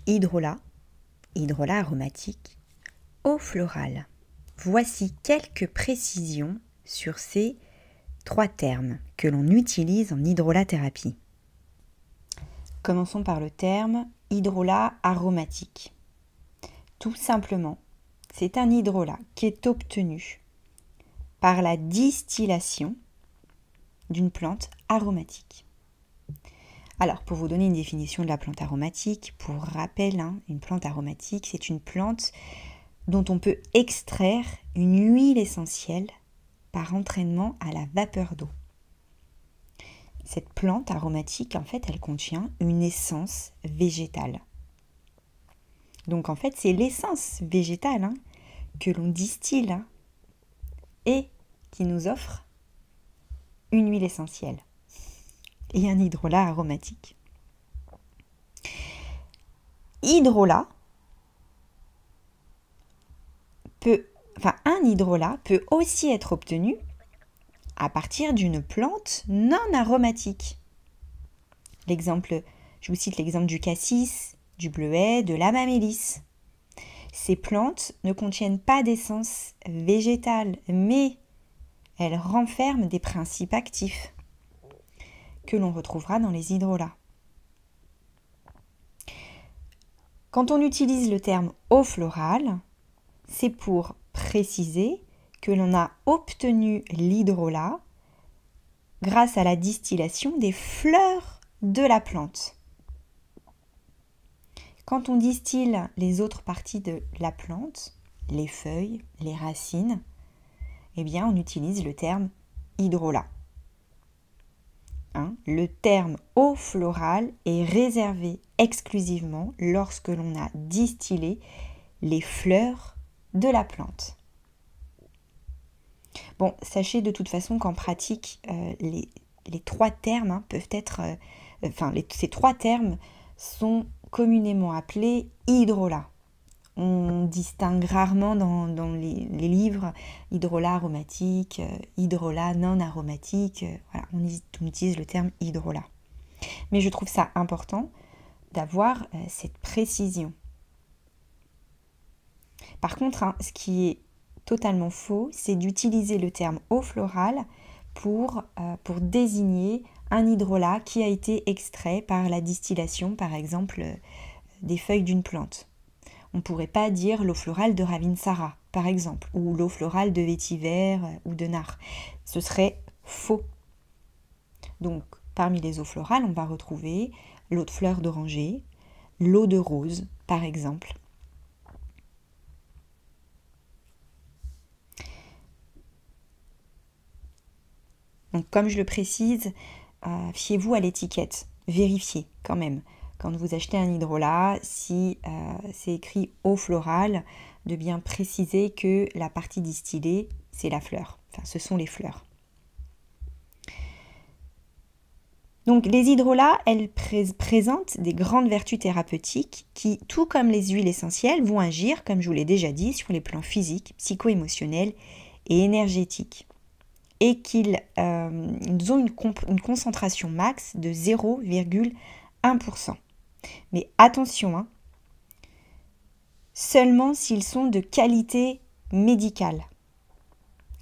hydrolat, hydrolat aromatique, eau florale. Voici quelques précisions sur ces 3 termes que l'on utilise en hydrolathérapie. Commençons par le terme hydrolat aromatique. Tout simplement, c'est un hydrolat qui est obtenu par la distillation d'une plante aromatique. Alors, pour vous donner une définition de la plante aromatique, pour rappel, une plante aromatique, c'est une plante dont on peut extraire une huile essentielle par entraînement à la vapeur d'eau. Cette plante aromatique, en fait, elle contient une essence végétale. Donc, en fait, c'est l'essence végétale que l'on distille et qui nous offre une huile essentielle et un hydrolat aromatique. Un hydrolat peut aussi être obtenu à partir d'une plante non aromatique. Je vous cite l'exemple du cassis, du bleuet, de l'amamélis. Ces plantes ne contiennent pas d'essence végétale, mais elles renferment des principes actifs que l'on retrouvera dans les hydrolats. Quand on utilise le terme eau florale, c'est pour préciser que l'on a obtenu l'hydrolat grâce à la distillation des fleurs de la plante. Quand on distille les autres parties de la plante, les feuilles, les racines, eh bien on utilise le terme hydrolat. Le terme eau florale est réservé exclusivement lorsque l'on a distillé les fleurs de la plante. Bon, sachez de toute façon qu'en pratique, les 3 termes peuvent être... ces 3 termes sont communément appelés hydrolats. On distingue rarement dans les livres hydrolat aromatique, hydrolat non aromatique. Voilà, on utilise le terme hydrolat. Mais je trouve ça important d'avoir cette précision. Par contre, ce qui est totalement faux, c'est d'utiliser le terme eau florale pour désigner un hydrolat qui a été extrait par la distillation, par exemple, des feuilles d'une plante. On ne pourrait pas dire l'eau florale de Ravinsara, par exemple, ou l'eau florale de vétiver ou de nard. Ce serait faux. Donc, parmi les eaux florales, on va retrouver l'eau de fleur d'oranger, l'eau de rose, par exemple. Donc, comme je le précise, fiez-vous à l'étiquette. Vérifiez quand même. Quand vous achetez un hydrolat, si c'est écrit eau florale, de bien préciser que la partie distillée, c'est la fleur. Enfin, ce sont les fleurs. Donc, les hydrolats, elles présentent des grandes vertus thérapeutiques qui, tout comme les huiles essentielles, vont agir, comme je vous l'ai déjà dit, sur les plans physiques, psycho-émotionnels et énergétiques. Et qu'ils ont une concentration max de 0,1%. Mais attention, seulement s'ils sont de qualité médicale.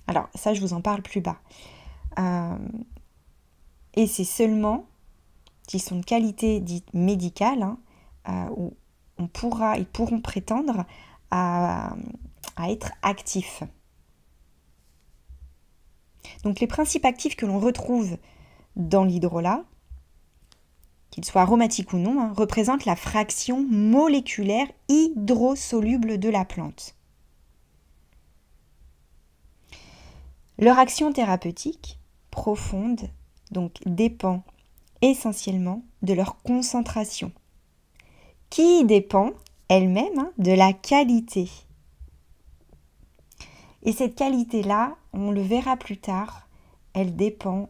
Alors, ça, je vous en parle plus bas. Et c'est seulement s'ils sont de qualité dite médicale où ils pourront prétendre à être actifs. Donc, les principes actifs que l'on retrouve dans l'hydrolat, qu'ils soient aromatiques ou non, représentent la fraction moléculaire hydrosoluble de la plante. Leur action thérapeutique profonde donc dépend essentiellement de leur concentration, qui dépend elle-même de la qualité. Et cette qualité-là, on le verra plus tard, elle dépend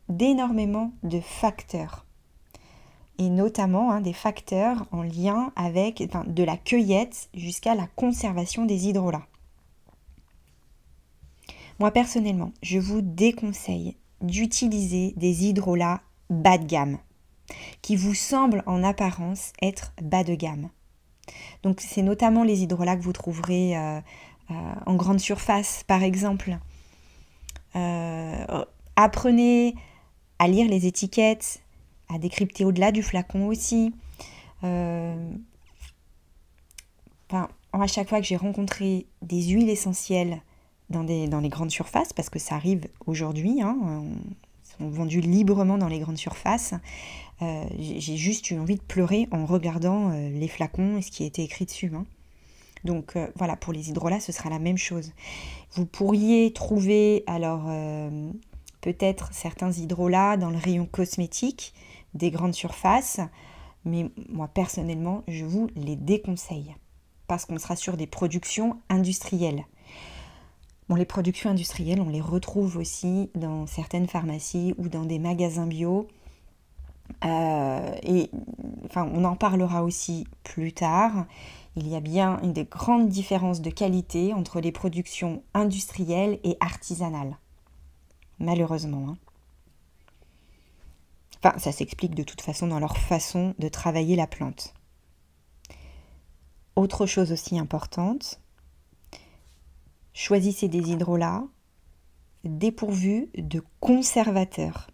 d'énormément de facteurs. Et notamment des facteurs en lien avec de la cueillette jusqu'à la conservation des hydrolats. Moi personnellement, je vous déconseille d'utiliser des hydrolats bas de gamme, qui vous semblent en apparence être bas de gamme. Donc c'est notamment les hydrolats que vous trouverez en grande surface, par exemple. Apprenez à lire les étiquettes, à décrypter au-delà du flacon aussi. À chaque fois que j'ai rencontré des huiles essentielles dans les grandes surfaces, parce que ça arrive aujourd'hui, sont vendus librement dans les grandes surfaces, j'ai juste eu envie de pleurer en regardant les flacons et ce qui était écrit dessus. Donc voilà, pour les hydrolats, ce sera la même chose. Vous pourriez trouver alors peut-être certains hydrolats dans le rayon cosmétique des grandes surfaces, mais moi personnellement, je vous les déconseille parce qu'on sera sur des productions industrielles. Bon, les productions industrielles, on les retrouve aussi dans certaines pharmacies ou dans des magasins bio. On en parlera aussi plus tard. Il y a bien une des grandes différences de qualité entre les productions industrielles et artisanales. Malheureusement. Ça s'explique de toute façon dans leur façon de travailler la plante. Autre chose aussi importante, choisissez des hydrolats dépourvus de conservateurs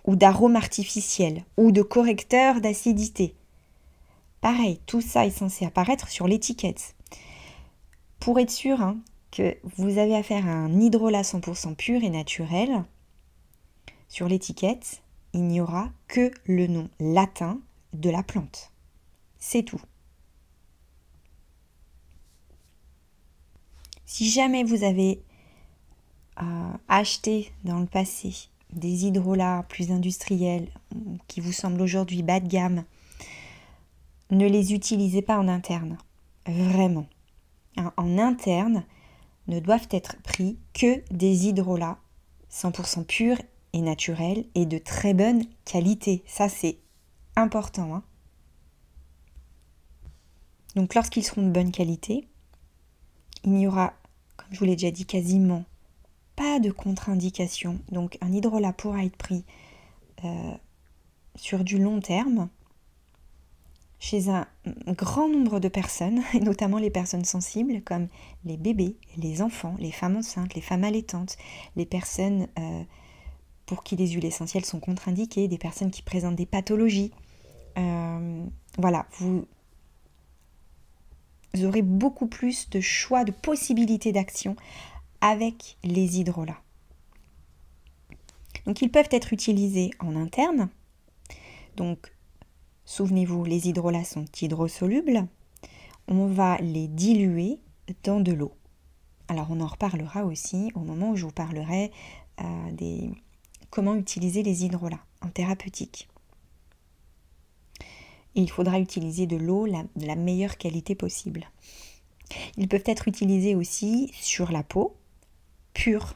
ou d'arômes artificiels ou de correcteurs d'acidité. Pareil, tout ça est censé apparaître sur l'étiquette. Pour être sûr que vous avez affaire à un hydrolat 100% pur et naturel, sur l'étiquette, il n'y aura que le nom latin de la plante. C'est tout. Si jamais vous avez acheté dans le passé des hydrolats plus industriels qui vous semblent aujourd'hui bas de gamme, ne les utilisez pas en interne. Vraiment. En interne, ne doivent être pris que des hydrolats 100% purs et naturels et de très bonne qualité. Ça, c'est important. Donc, lorsqu'ils seront de bonne qualité, il n'y aura, comme je vous l'ai déjà dit, quasiment pas de contre-indication. Donc un hydrolat pourra être pris sur du long terme chez un grand nombre de personnes, et notamment les personnes sensibles comme les bébés, les enfants, les femmes enceintes, les femmes allaitantes, les personnes pour qui les huiles essentielles sont contre-indiquées, des personnes qui présentent des pathologies. Vous aurez beaucoup plus de choix, de possibilités d'action avec les hydrolats. Donc ils peuvent être utilisés en interne. Donc souvenez-vous, les hydrolats sont hydrosolubles. On va les diluer dans de l'eau. Alors on en reparlera aussi au moment où je vous parlerai comment utiliser les hydrolats en thérapeutique. Et il faudra utiliser de l'eau de la meilleure qualité possible. Ils peuvent être utilisés aussi sur la peau, pure,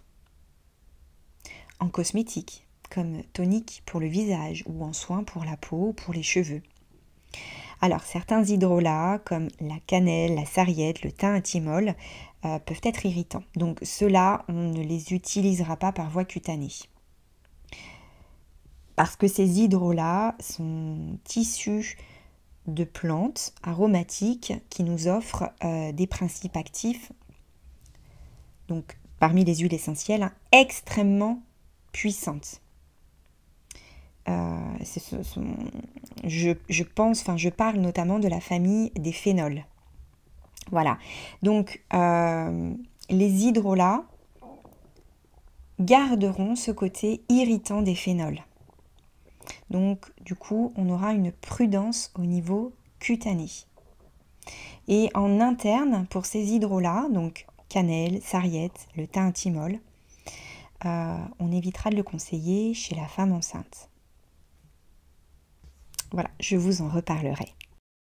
en cosmétique, comme tonique pour le visage ou en soin pour la peau ou pour les cheveux. Alors certains hydrolats comme la cannelle, la sarriette, le thym thymol peuvent être irritants. Donc ceux-là, on ne les utilisera pas par voie cutanée. Parce que ces hydrolats sont issus de plantes aromatiques qui nous offrent des principes actifs, donc parmi les huiles essentielles, extrêmement puissantes. Je parle notamment de la famille des phénols. Voilà, donc les hydrolats garderont ce côté irritant des phénols. Donc du coup, on aura une prudence au niveau cutané. Et en interne, pour ces hydrolats, donc cannelle, sarriette, le thym thymol, on évitera de le conseiller chez la femme enceinte. Voilà, je vous en reparlerai.